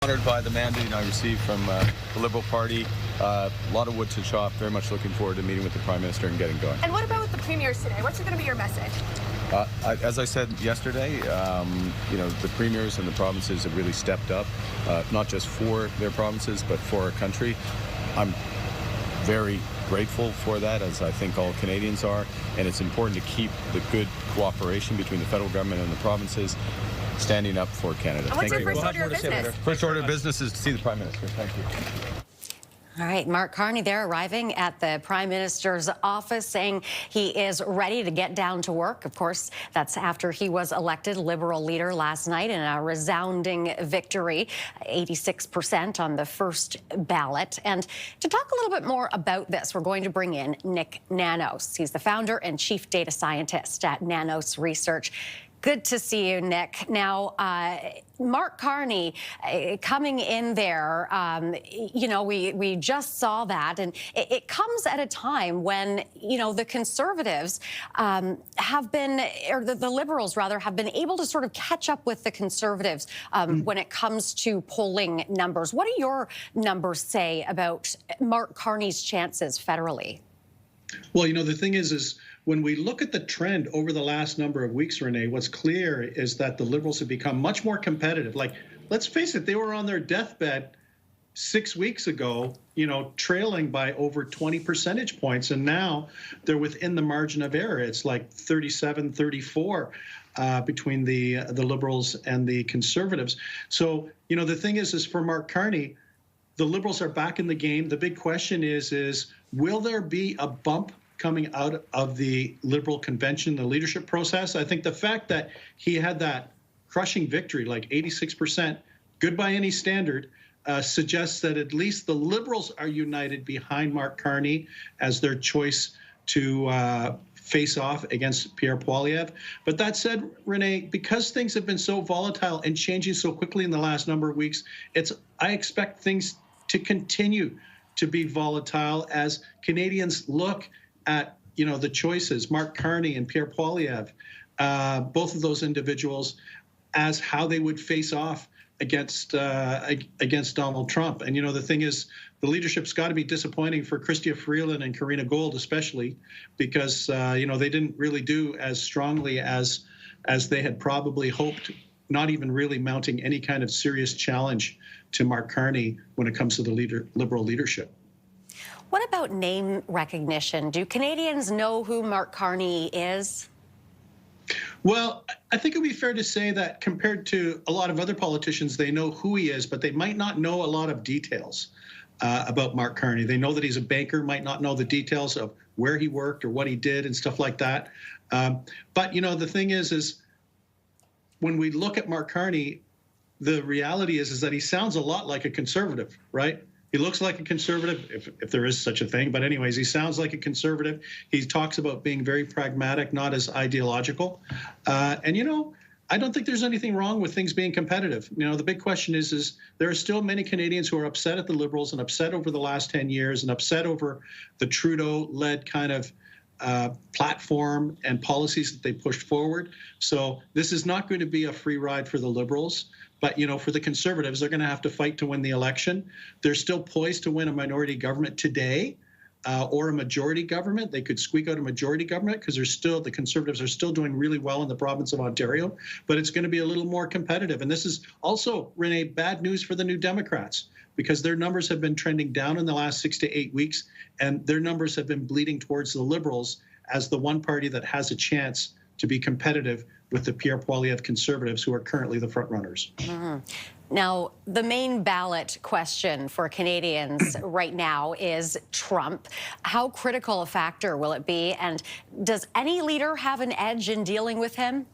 honored by the mandate I received from the Liberal Party. A lot of wood to chop. Very much looking forward to meeting with the Prime Minister and getting going. And what about with the premiers today? What's going to be your message? As I said yesterday, the premiers and the provinces have really stepped up, not just for their provinces, but for our country. I'm very grateful for that, as I think all Canadians are, and it's important to keep the good cooperation between the federal government and the provinces standing up for Canada. And what's your first order of business? First order of business is to see the Prime Minister. Thank you. All right, Mark Carney there arriving at the Prime Minister's office saying he is ready to get down to work. Of course, that's after he was elected Liberal leader last night in a resounding victory, 86% on the first ballot. And to talk a little bit more about this, we're going to bring in Nik Nanos. He's the founder and chief data scientist at Nanos Research. Good to see you, Nick. Now, Mark Carney coming in there, we just saw that, and it comes at a time when, the Conservatives have been, or the Liberals rather, have been able to sort of catch up with the Conservatives when it comes to polling numbers. What do your numbers say about Mark Carney's chances federally? Well, the thing is when we look at the trend over the last number of weeks, Renee, what's clear is that the Liberals have become much more competitive. Like, let's face it, they were on their deathbed 6 weeks ago, trailing by over 20 percentage points. And now they're within the margin of error. It's like 37, 34 between the Liberals and the Conservatives. So, the thing is for Mark Carney, the Liberals are back in the game. The big question is will there be a bump coming out of the Liberal convention, the leadership process? I think the fact that he had that crushing victory, like 86%, good by any standard, suggests that at least the Liberals are united behind Mark Carney as their choice to face off against Pierre Poilievre. But that said, Renee, because things have been so volatile and changing so quickly in the last number of weeks, I expect things to continue to be volatile as Canadians look at the choices, Mark Carney and Pierre Poilievre, both of those individuals, as how they would face off against Donald Trump. And the thing is, the leadership's got to be disappointing for Chrystia Freeland and Karina Gold, especially because they didn't really do as strongly as they had probably hoped, not even really mounting any kind of serious challenge to Mark Carney when it comes to the Liberal leadership. What about name recognition? Do Canadians know who Mark Carney is? Well, I think it would be fair to say that compared to a lot of other politicians, they know who he is, but they might not know a lot of details about Mark Carney. They know that he's a banker, might not know the details of where he worked or what he did and stuff like that. But, the thing is when we look at Mark Carney, the reality is that he sounds a lot like a Conservative, right? He looks like a Conservative, if there is such a thing. But anyways, he sounds like a Conservative. He talks about being very pragmatic, not as ideological. And, I don't think there's anything wrong with things being competitive. The big question is there are still many Canadians who are upset at the Liberals and upset over the last 10 years and upset over the Trudeau-led kind of platform and policies that they pushed forward. So this is not going to be a free ride for the Liberals. But, for the Conservatives, they're going to have to fight to win the election. They're still poised to win a minority government today or a majority government. They could squeak out a majority government because the Conservatives are still doing really well in the province of Ontario. But it's going to be a little more competitive. And this is also, Renee, bad news for the New Democrats because their numbers have been trending down in the last 6 to 8 weeks. And their numbers have been bleeding towards the Liberals as the one party that has a chance to be competitive with the Pierre Poilievre Conservatives, who are currently the front runners. Mm-hmm. Now, the main ballot question for Canadians right now is Trump. How critical a factor will it be? And does any leader have an edge in dealing with him?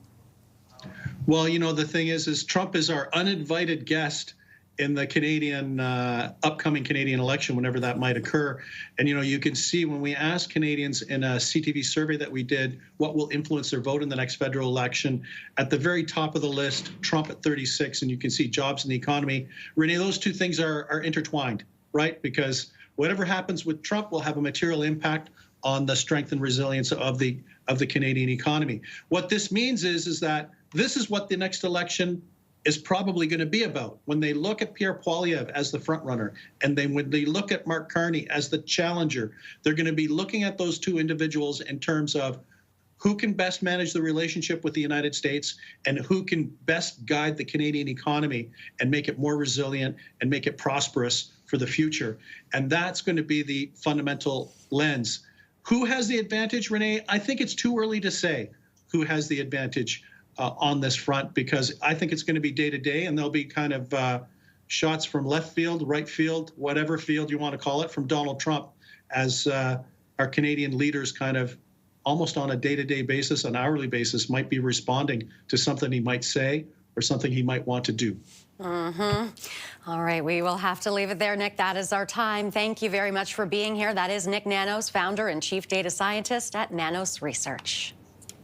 Well, the thing is Trump is our uninvited guest in the upcoming Canadian election, whenever that might occur. And, you can see when we ask Canadians in a CTV survey that we did, what will influence their vote in the next federal election, at the very top of the list, Trump at 36, and you can see jobs and the economy. Renee, those two things are intertwined, right? Because whatever happens with Trump will have a material impact on the strength and resilience of the Canadian economy. What this means is that this is what the next election is probably going to be about. When they look at Pierre Poilievre as the front runner, and then when they look at Mark Carney as the challenger, they're going to be looking at those two individuals in terms of who can best manage the relationship with the United States and who can best guide the Canadian economy and make it more resilient and make it prosperous for the future. And that's going to be the fundamental lens. Who has the advantage, Renee? I think it's too early to say who has the advantage on this front, because I think it's going to be day to day, and there'll be kind of shots from left field, right field, whatever field you want to call it, from Donald Trump as our Canadian leaders kind of almost on a day-to-day basis, an hourly basis, might be responding to something he might say or something he might want to do. All right, we will have to leave it there, Nik. That is our time. Thank you very much for being here. That is Nik Nanos, founder and chief data scientist at Nanos Research.